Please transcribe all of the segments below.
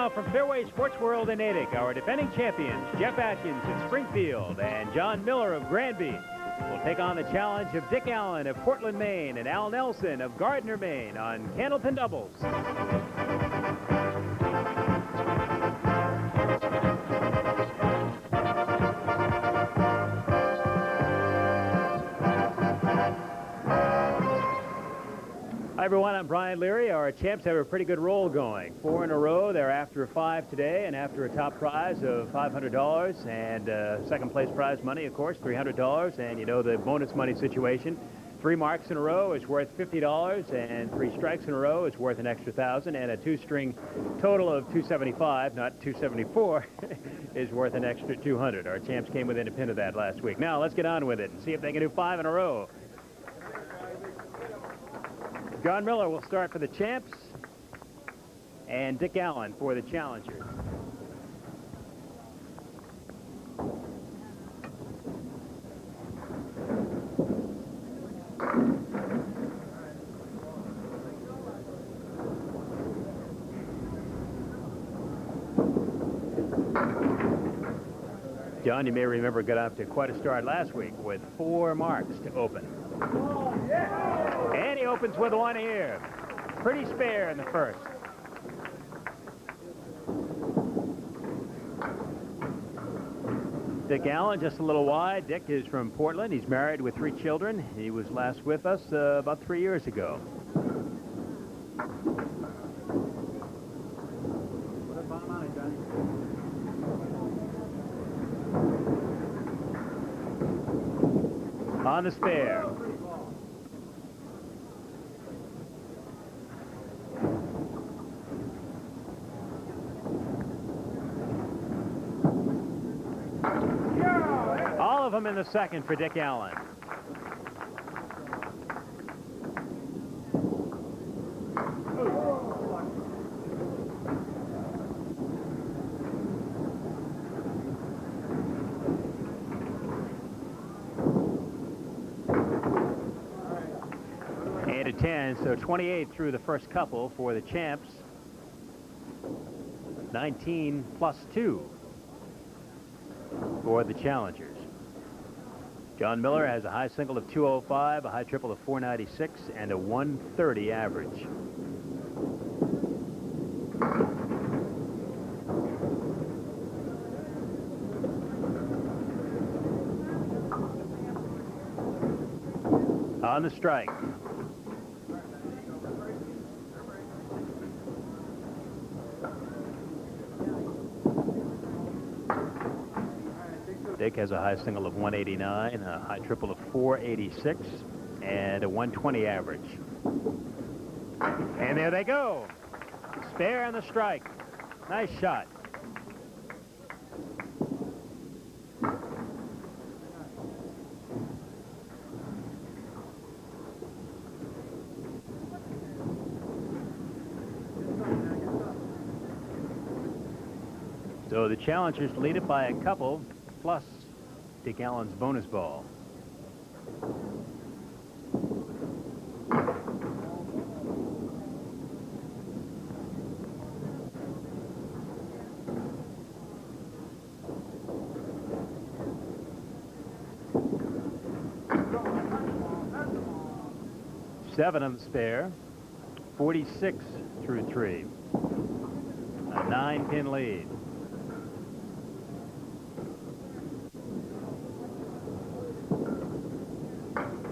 now from Fairway Sports World in Natick, our defending champions, Jeff Atkins of Springfield and John Miller of Granby, will take on the challenge of Dick Allen of Portland, Maine, and Al Nelson of Gardiner, Maine, on Candlepin Doubles. Hi everyone, I'm Brian Leary. Our champs have a pretty good roll going. 4 in a row. They're after 5 today and after a top prize of $500 and second place prize money, of course, $300. And you know the bonus money situation. 3 marks in a row is worth $50 and 3 strikes in a row is worth an extra $1,000, and a 2-string total of $275, not $274, is worth an extra $200. Our champs came within a pin of that last week. Now let's get on with it and see if they can do 5 in a row. John Miller will start for the champs, and Dick Allen for the challengers. John, you may remember, got off to quite a start last week with 4 marks to open. And he opens with 1 here. Pretty spare in the first. Dick Allen just a little wide. Dick is from Portland. He's married with 3 children. He was last with us about 3 years ago. On the spare. All of them in the second for Dick Allen. And a 10, so 28 through the first couple for the champs. 19 plus 2 for the challengers. John Miller has a high single of 205, a high triple of 496, and a 130 average. On the strike. Dick has a high single of 189, a high triple of 486, and a 120 average. And there they go. Spare and the strike. Nice shot. So the challengers lead it by a couple, plus Dick Allen's bonus ball. Seven on the spare, 46 through 3. A 9-pin lead.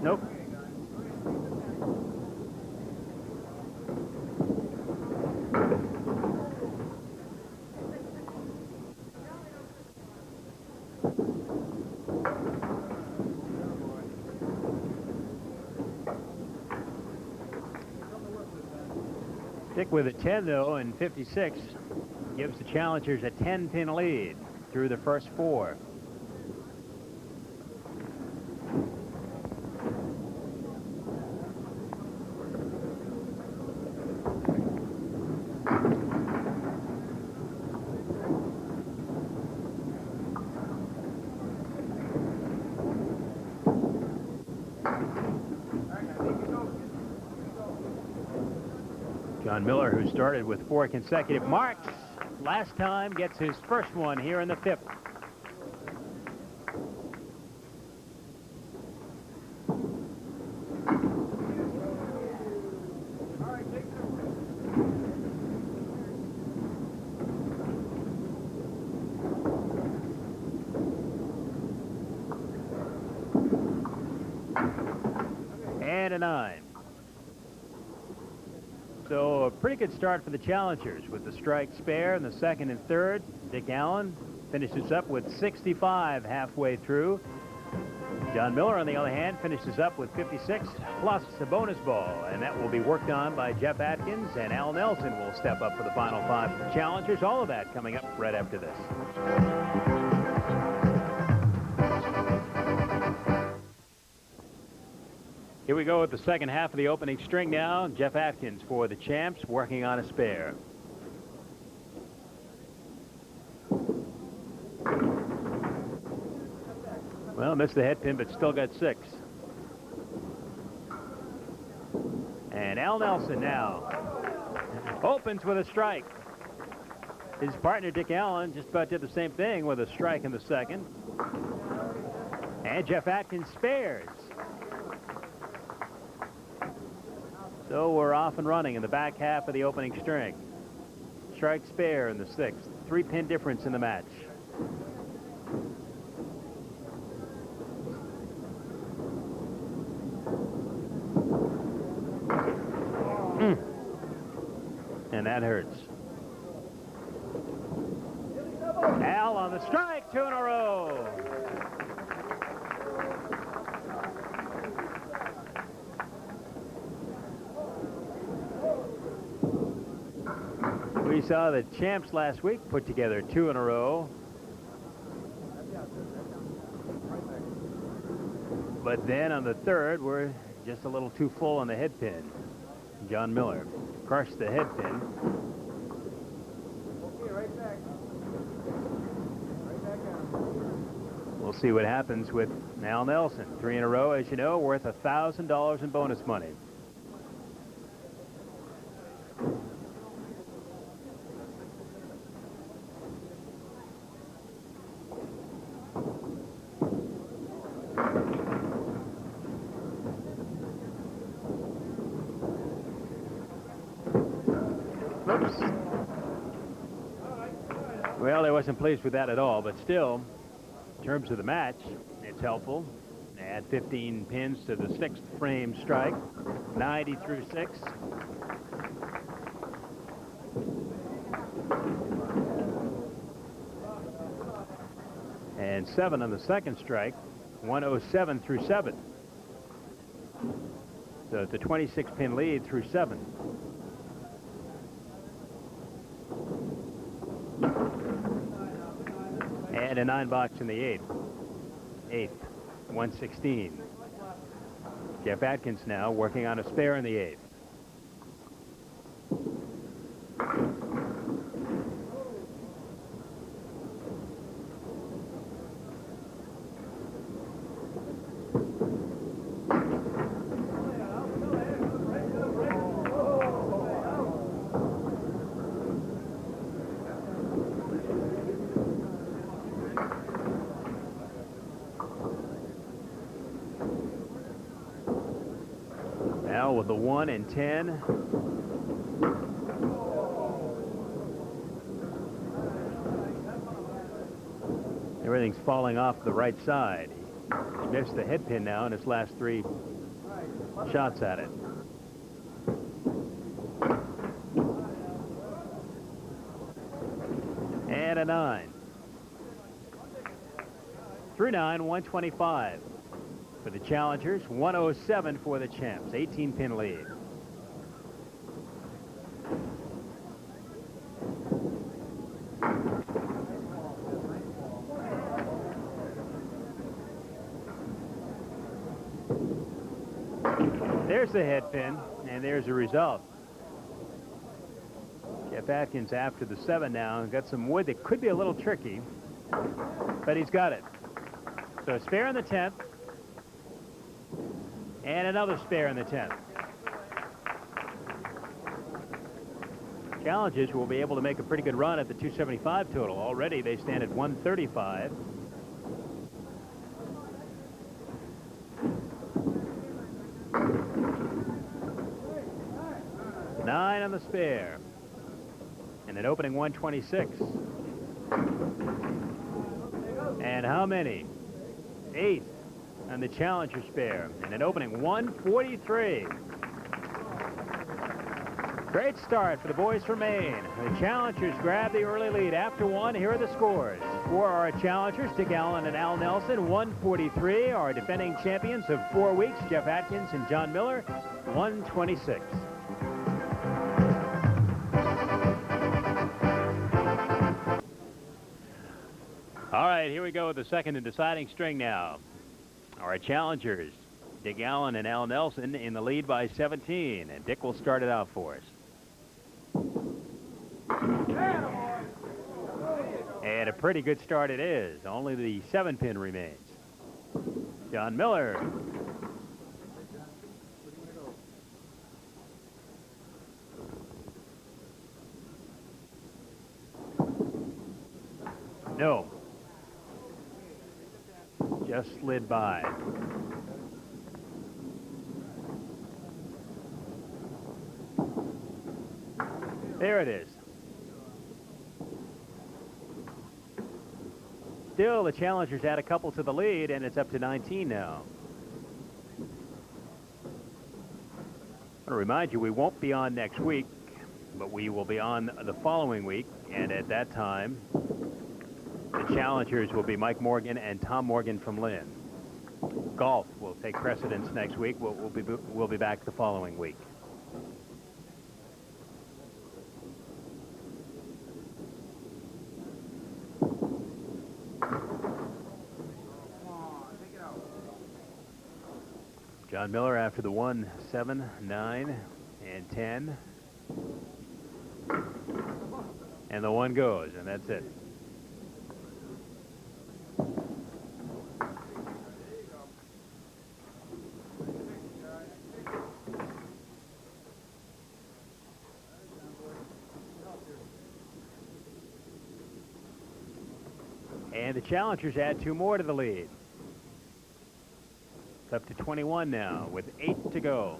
Nope. Dick with a 10, though, and 56 gives the challengers a 10-pin lead through the first 4. John Miller, who started with 4 consecutive marks, last time, gets his first one here in the 5th. And a 9. So a pretty good start for the challengers with the strike spare in the 2nd and 3rd. Dick Allen finishes up with 65 halfway through. John Miller, on the other hand, finishes up with 56 plus a bonus ball, and that will be worked on by Jeff Atkins, and Al Nelson will step up for the final 5 challengers. All of that coming up right after this. Here we go with the second half of the opening string now. Jeff Atkins for the champs, working on a spare. Well, missed the head pin, but still got 6. And Al Nelson now opens with a strike. His partner, Dick Allen, just about did the same thing with a strike in the 2nd. And Jeff Atkins spares. So we're off and running in the back half of the opening string. Strike spare in the 6th. 3-pin difference in the match. And that hurts. Al on the strike, 2 in a row. We saw the champs last week put together 2 in a row. But then on the 3rd, we're just a little too full on the head pin. John Miller crushed the head pin. Okay, right back. Right back down. We'll see what happens with Al Nelson. 3 in a row, as you know, worth $1,000 in bonus money. Well, I wasn't pleased with that at all, but still, in terms of the match, it's helpful. Add 15 pins to the 6th frame strike, 90 through 6. And 7 on the 2nd strike, 107 through 7. So it's a 26-pin lead through 7. And a 9-box in the 8th. 116. Jeff Atkins now working on a spare in the 8th. With the 1 and 10. Everything's falling off the right side. He missed the head pin now in his last 3 shots at it. And a 9. Through 9, 125. For the challengers, 107 for the champs, 18-pin lead. There's the head pin, and there's the result. Jeff Atkins after the 7 now, got some wood that could be a little tricky, but he's got it. So spare in the 10th. And another spare in the 10th. Challengers will be able to make a pretty good run at the 275 total. Already they stand at 135. Nine on the spare. And an opening 126. And how many? 8 on the challenger spare. And an opening 143. Great start for the boys from Maine. The challengers grab the early lead after 1. Here are the scores. For our challengers, Dick Allen and Al Nelson, 143. Our defending champions of 4 weeks, Jeff Atkins and John Miller, 126. All right, here we go with the second and deciding string now. Our challengers, Dick Allen and Al Nelson, in the lead by 17. And Dick will start it out for us. And a pretty good start it is. Only the 7-pin remains. John Miller. No. Just slid by. There it is. Still, the challengers add a couple to the lead, and it's up to 19 now. I want to remind you, we won't be on next week, but we will be on the following week, and at that time, the challengers will be Mike Morgan and Tom Morgan from Lynn. Golf will take precedence next week. We'll be back the following week. John Miller after the 1, 7, 9, and 10. And the 1 goes, and that's it. And the challengers add 2 more to the lead. It's up to 21 now with 8 to go.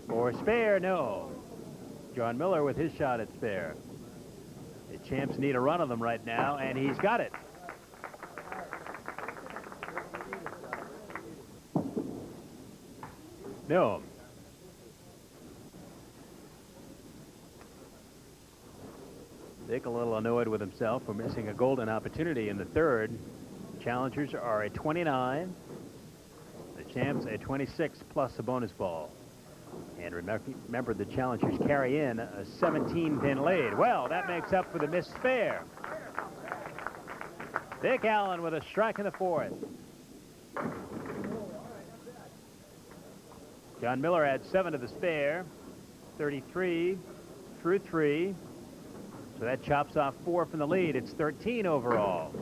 For spare, no. John Miller with his shot at spare. The champs need a run of them right now, and he's got it. No. Dick a little annoyed with himself for missing a golden opportunity in the third. Challengers are at 29. The champs at 26 plus a bonus ball. And remember the challengers carry in a 17-pin lead. Well, that makes up for the missed spare. Dick Allen with a strike in the 4th. John Miller adds 7 to the spare. 33 through 3. So that chops off 4 from the lead. It's 13 overall.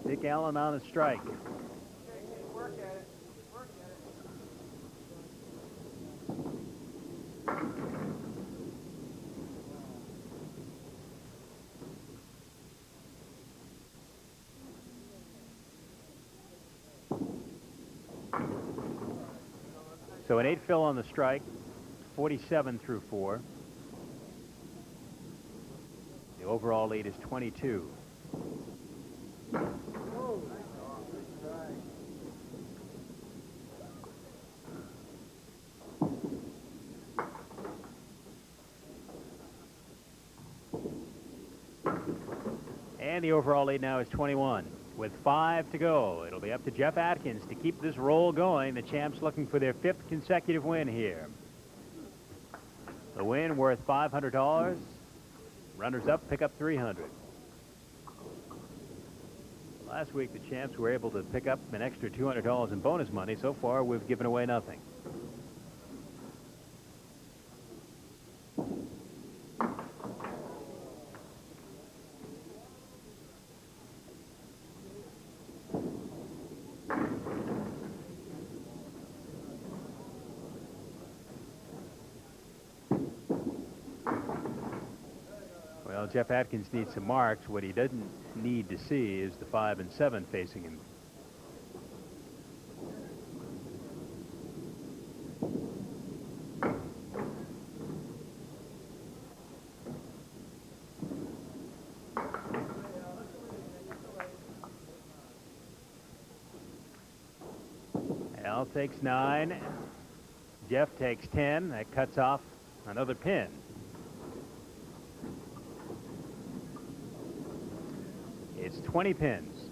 Dick Allen on a strike. Work at it. Work at it. So an 8 fill on the strike, 47 through 4. The overall lead is 22. And the overall lead now is 21. with 5 to go. It'll be up to Jeff Atkins to keep this roll going. The champs looking for their 5th consecutive win here. The win worth $500. Runners up pick up $300. Last week, the champs were able to pick up an extra $200 in bonus money. So far, we've given away nothing. Well, Jeff Atkins needs some marks. What he doesn't need to see is the 5 and 7 facing him. Al takes 9. Jeff takes 10. That cuts off another pin. It's 20 pins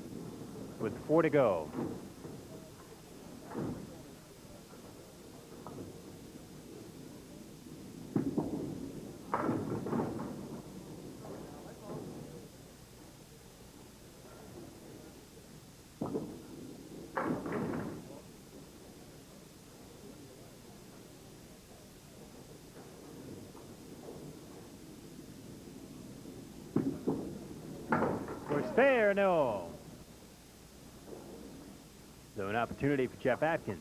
with 4 to go. Spare, no. So an opportunity for Jeff Atkins.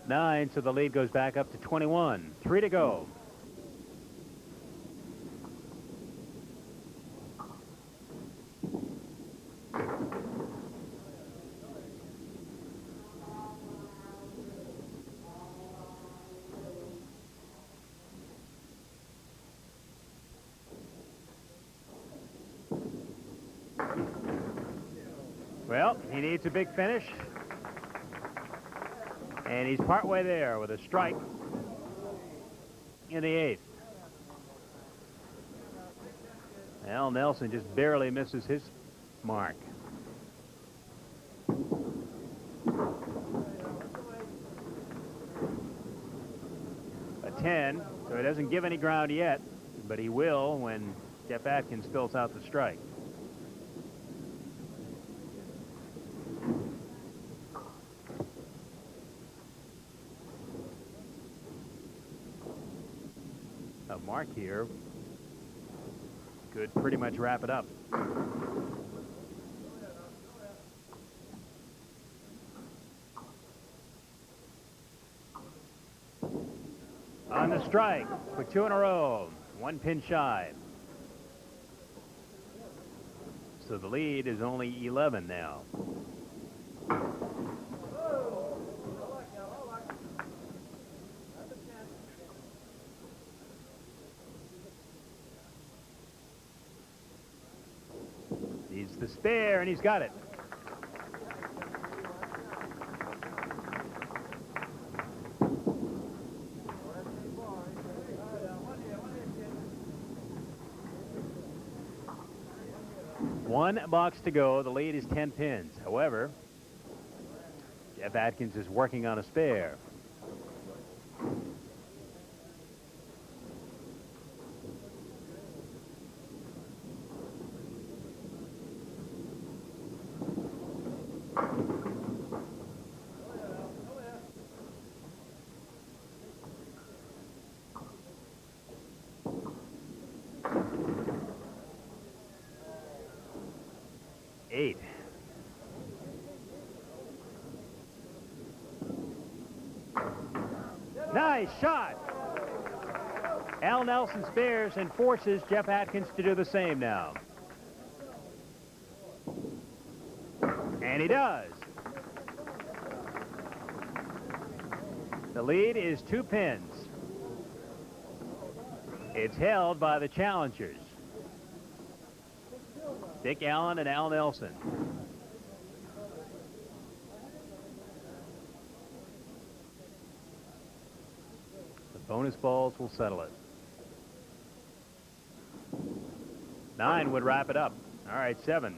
Nine, so the lead goes back up to 21. 3 to go. Well, he needs a big finish. And he's partway there with a strike in the 8th. Al Nelson just barely misses his mark. A 10, so he doesn't give any ground yet, but he will when Jeff Atkins fills out the strike. A mark here could pretty much wrap it up. On the strike for 2 in a row, 1 pin shy. So the lead is only 11 now. Needs the spare, and he's got it. One box to go. The lead is 10 pins. However, Jeff Atkins is working on a spare. Eight. Nice shot. Al Nelson spares and forces Jeff Atkins to do the same now. And he does. The lead is 2 pins. It's held by the challengers, Dick Allen and Al Nelson. The bonus balls will settle it. 9 would wrap it up. All right, 7.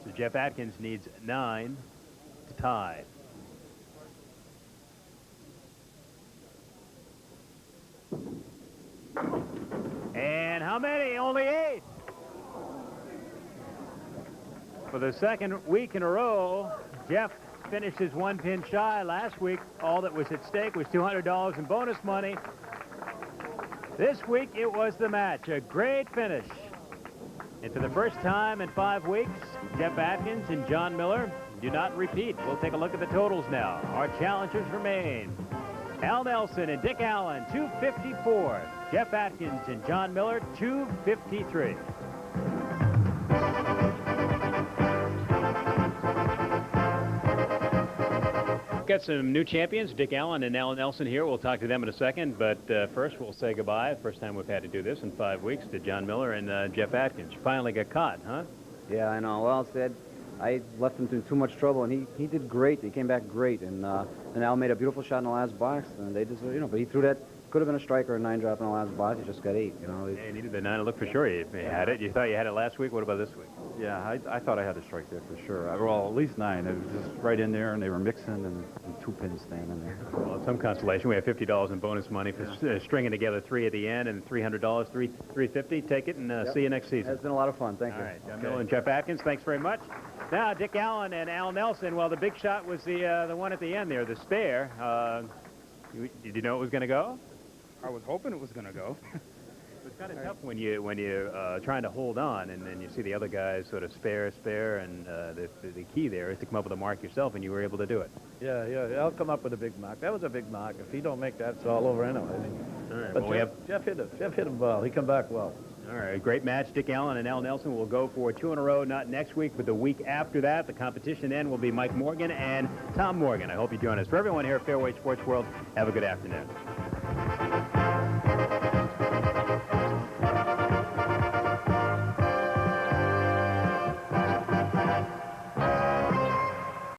So Jeff Atkins needs 9 to tie. And how many? Only 8. For the second week in a row, Jeff finished his 1 pin shy. Last week, all that was at stake was $200 in bonus money. This week, it was the match. A great finish. And for the first time in 5 weeks, Jeff Atkins and John Miller do not repeat. We'll take a look at the totals now. Our challengers remain Al Nelson and Dick Allen, 254. Jeff Atkins and John Miller, 253. Got some new champions, Dick Allen and Al Nelson here. We'll talk to them in a second, but first we'll say goodbye. First time we've had to do this in 5 weeks to John Miller and Jeff Atkins. You finally got caught, huh? Yeah, I know. Well said. I left him in too much trouble, and he did great. He came back great, and Al made a beautiful shot in the last box, and they just, but he threw that. Could have been a strike or a 9 drop in the last box. He just got 8. Yeah, you needed the 9 to look for sure. You had it. You thought you had it last week. What about this week? Yeah, I thought I had a strike there for sure. Well, at least 9. It was just right in there, and they were mixing, and 2 pins standing there. Well, some consolation. We have $50 in bonus money for stringing together 3 at the end, and $300, $350. Take it, and see you next season. It's been a lot of fun. Thank you. All right, John Miller and Jeff Atkins, thanks very much. Now, Dick Allen and Al Nelson. Well, the big shot was the one at the end there, the spare. Did you know it was going to go? I was hoping it was going to go. It's kind of tough when you're trying to hold on, and then you see the other guys sort of spare, and the key there is to come up with a mark yourself, and you were able to do it. Yeah, I'll come up with a big mark. That was a big mark. If he don't make that, it's all over anyway. All right, But well, Jeff hit him well. He come back well. All right, great match. Dick Allen and Al Nelson will go for 2 in a row, not next week, but the week after that. The competition then will be Mike Morgan and Tom Morgan. I hope you join us. For everyone here at Fairway Sports World, have a good afternoon.